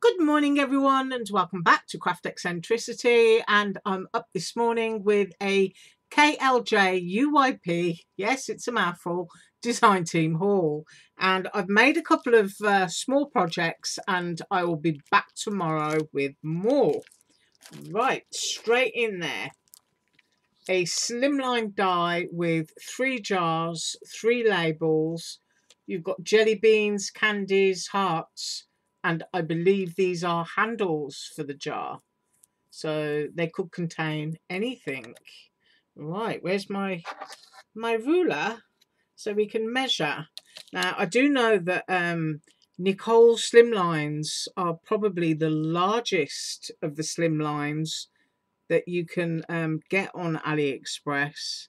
Good morning everyone and welcome back to Craft Eccentricity, and I'm up this morning with a KLJUYP, yes it's a mouthful, design team haul, and I've made a couple of small projects and I will be back tomorrow with more. Right, straight in there. A slimline die with 3 jars, 3 labels. You've got jelly beans, candies, hearts, and I believe these are handles for the jar, so they could contain anything. Right, where's my ruler so we can measure. Now I do know that Nicole slimlines are probably the largest of the slimlines that you can get on Aliexpress,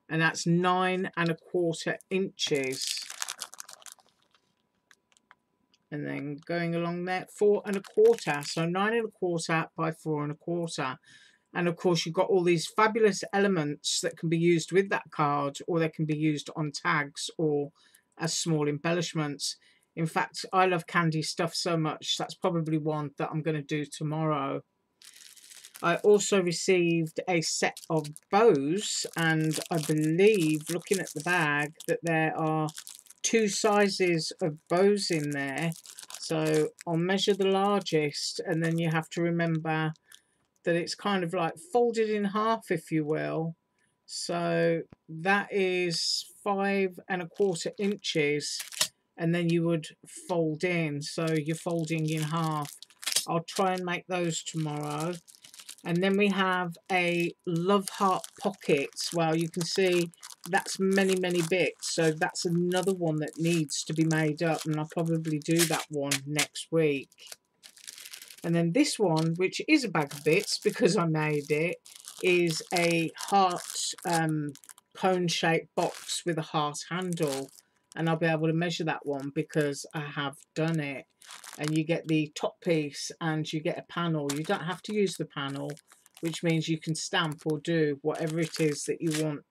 and that's 9¼ inches. And then going along there, 4¼ so 9¼ by 4¼ and of course you've got all these fabulous elements that can be used with that card, or they can be used on tags or as small embellishments. In fact, I love candy stuff so much, that's probably one that I'm going to do tomorrow. I also received a set of bows, and I believe, looking at the bag, that there are 2 sizes of bows in there. So I'll measure the largest, and then you have to remember that it's kind of like folded in half, if you will. So that is 5¼ inches, and then you would fold in, so you're folding in half. I'll try and make those tomorrow. And then we have a love heart pockets. Well, you can see that's many bits, so that's another one that needs to be made up, and I'll probably do that one next week. And then this one, which is a bag of bits because I made it, is a heart cone shaped box with a heart handle, and I'll be able to measure that one because I have done it. And you get the top piece and you get a panel. You don't have to use the panel, which means you can stamp or do whatever it is that you want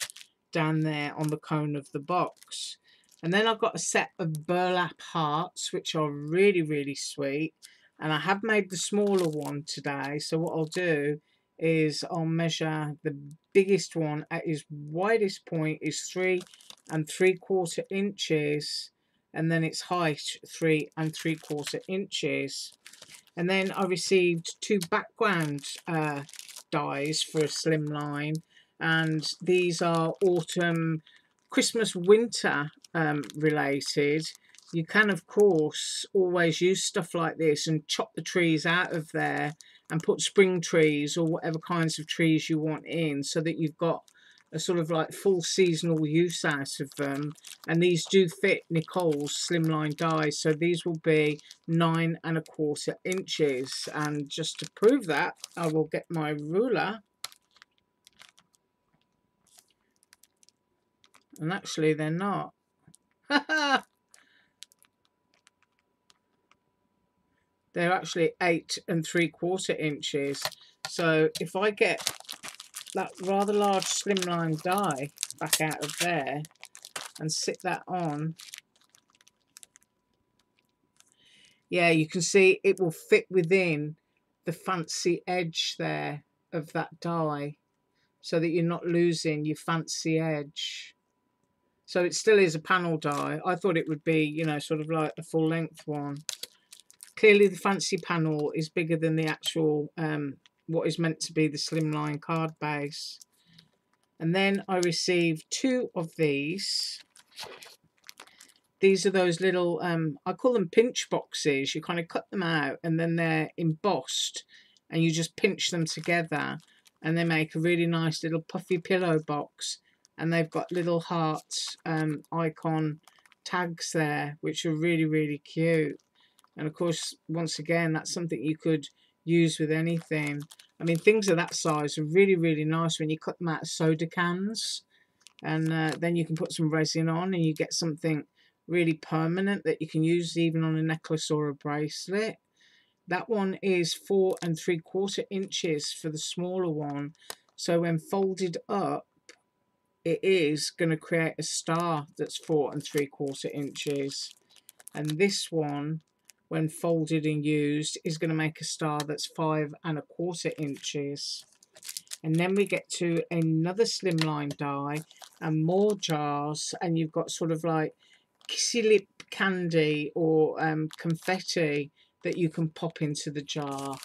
down there on the cone of the box. And then I've got a set of Burlap Hearts, which are really sweet, and I have made the smaller one today. So what I'll do is I'll measure the biggest one at its widest point is 3¾ inches, and then its height 3¾ inches. And then I received 2 background dies for a slimline, and these are autumn, Christmas, winter related. You can of course always use stuff like this and chop the trees out of there and put spring trees or whatever kinds of trees you want in, so that you've got a sort of like full seasonal use out of them. And these do fit Nicole's slimline dies, so these will be 9¼ inches. And just to prove that, I will get my ruler, and actually they're not. They're actually 8¾ inches. So if I get that rather large slimline die back out of there and sit that on, yeah, you can see it will fit within the fancy edge there of that die, so that you're not losing your fancy edge. So it still is a panel die. I thought it would be, you know, sort of like a full length one. Clearly the fancy panel is bigger than the actual what is meant to be the slimline card base. And then I received 2 of these. These are those little, I call them pinch boxes. You kind of cut them out and then they're embossed and you just pinch them together and they make a really nice little puffy pillow box. And they've got little heart icon tags there, which are really cute. And of course, once again, that's something you could use with anything. I mean, things of that size are really nice when you cut them out of soda cans. And then you can put some resin on and you get something really permanent that you can use even on a necklace or a bracelet. That one is 4¾ inches for the smaller one. So when folded up, it is going to create a star that's 4¾ inches. And this one when folded and used, is going to make a star that's 5¼ inches. And then we get to another slimline die and more jars, and you've got sort of like kissy lip candy or confetti that you can pop into the jar.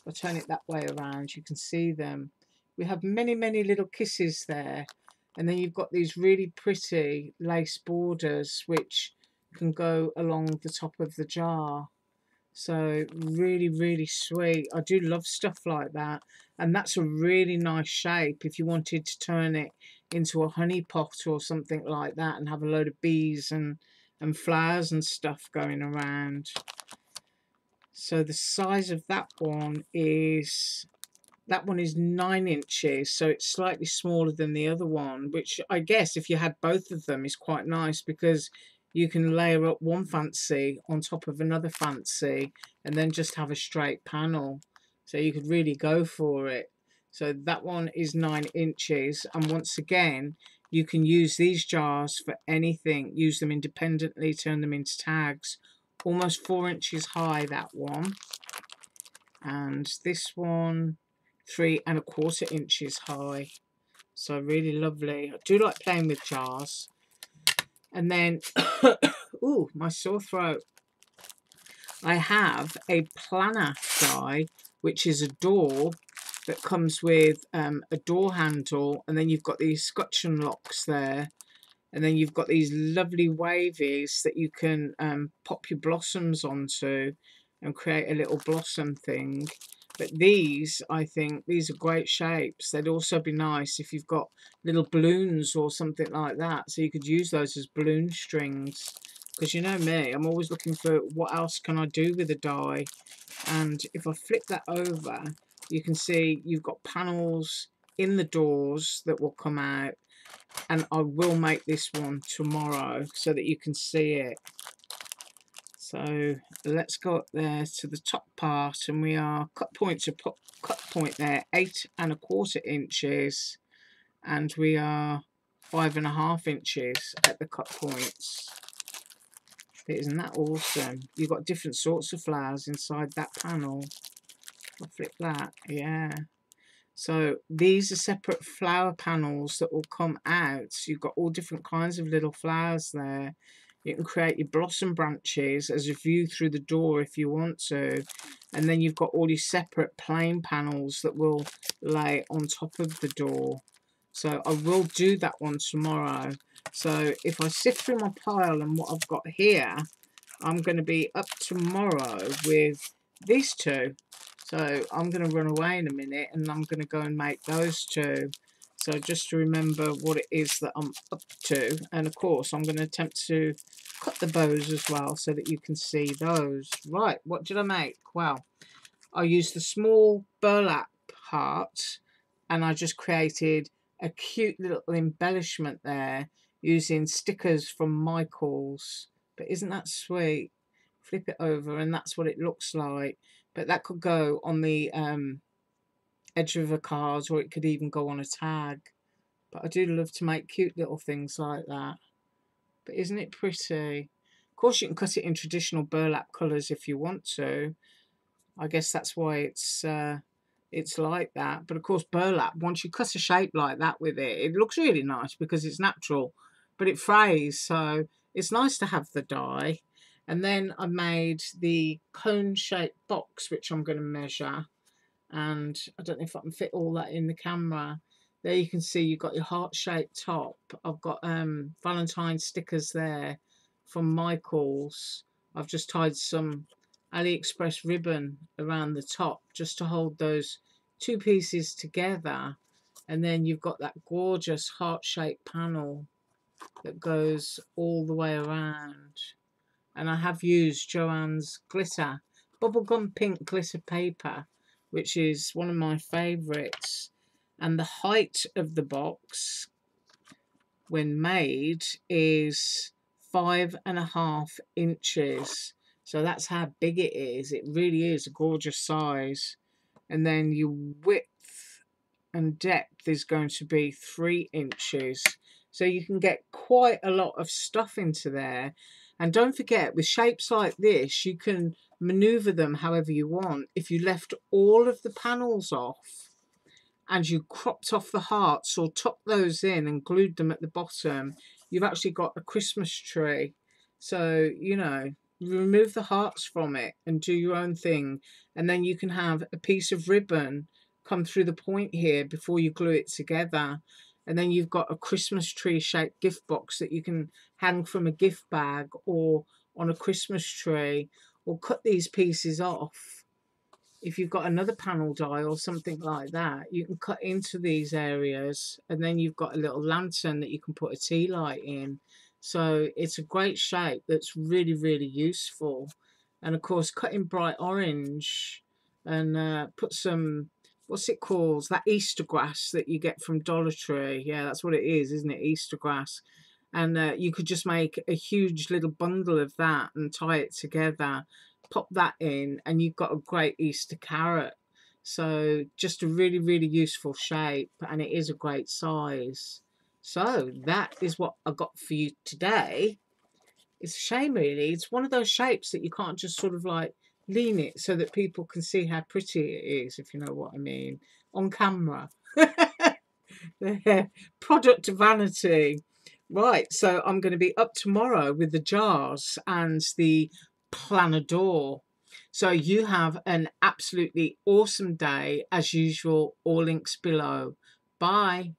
I'll turn it that way around, you can see them. We have many, many little kisses there. And then you've got these really pretty lace borders which can go along the top of the jar. So really, really sweet. I do love stuff like that. And that's a really nice shape if you wanted to turn it into a honey pot or something like that and have a load of bees and flowers and stuff going around. So the size of that one is 9 inches, so it's slightly smaller than the other one, which I guess if you had both of them is quite nice, because you can layer up one fancy on top of another fancy and then just have a straight panel. So you could really go for it. So that one is 9 inches, and once again you can use these jars for anything. Use them independently, turn them into tags. Almost 4 inches high, that one. And this one 3¼ inches high. So really lovely. I do like playing with jars. And then ooh, my sore throat. I have a planner die, which is a door that comes with a door handle, and then you've got these scutcheon locks there, and then you've got these lovely wavies that you can pop your blossoms onto and create a little blossom thing. But these, I think, these are great shapes. They'd also be nice if you've got little balloons or something like that. So you could use those as balloon strings. Because you know me, I'm always looking for what else can I do with a die. And if I flip that over, you can see you've got panels in the doors that will come out. And I will make this one tomorrow so that you can see it. So let's go up there to the top part, and we are cut point to cut point there, 8¼ inches, and we are 5½ inches at the cut points. Isn't that awesome? You've got different sorts of flowers inside that panel. I'll flip that, yeah. So these are separate flower panels that will come out. So you've got all different kinds of little flowers there. You can create your blossom branches as a view through the door if you want to. And then you've got all your separate plain panels that will lay on top of the door. So I will do that one tomorrow. So if I sift through my pile and what I've got here, I'm going to be up tomorrow with these two. So I'm going to run away in a minute and I'm going to go and make those two. So just to remember what it is that I'm up to. And of course I'm going to attempt to cut the bows as well so that you can see those. Right, what did I make? Well, I used the small burlap heart and I just created a cute little embellishment there using stickers from Michael's. But isn't that sweet? Flip it over and that's what it looks like. But that could go on the edge of a card, or it could even go on a tag. But I do love to make cute little things like that. But isn't it pretty? Of course you can cut it in traditional burlap colours if you want to. I guess that's why it's like that. But of course burlap, once you cut a shape like that with it, it looks really nice because it's natural. But it frays, so it's nice to have the die. And then I made the cone-shaped box, which I'm going to measure. And I don't know if I can fit all that in the camera. There you can see you've got your heart-shaped top. I've got Valentine stickers there from Michael's. I've just tied some Aliexpress ribbon around the top just to hold those two pieces together. And then you've got that gorgeous heart-shaped panel that goes all the way around. And I have used Joann's glitter, bubblegum pink glitter paper, which is one of my favourites. And the height of the box, when made, is 5½ inches. So that's how big it is. It really is a gorgeous size. And then your width and depth is going to be 3 inches. So you can get quite a lot of stuff into there. And don't forget, with shapes like this, you can maneuver them however you want. If you left all of the panels off and you cropped off the hearts or tucked those in and glued them at the bottom, you've actually got a Christmas tree. So, you know, remove the hearts from it and do your own thing. And then you can have a piece of ribbon come through the point here before you glue it together. And then you've got a Christmas tree shaped gift box that you can hang from a gift bag or on a Christmas tree, or cut these pieces off. If you've got another panel die or something like that, you can cut into these areas, and then you've got a little lantern that you can put a tea light in. So it's a great shape that's really, really useful. And of course, cut in bright orange and put some, what's it called? That Easter grass that you get from Dollar Tree. Yeah, that's what it is, isn't it? Easter grass. And you could just make a huge little bundle of that and tie it together, pop that in, and you've got a great Easter carrot. So just a really, really useful shape, and it is a great size. So that is what I got for you today. It's a shame, really. It's one of those shapes that you can't just sort of like lean it so that people can see how pretty it is, if you know what I mean, on camera. Product vanity. Right, so I'm going to be up tomorrow with the jars and the planador. So you have an absolutely awesome day. As usual, all links below. Bye.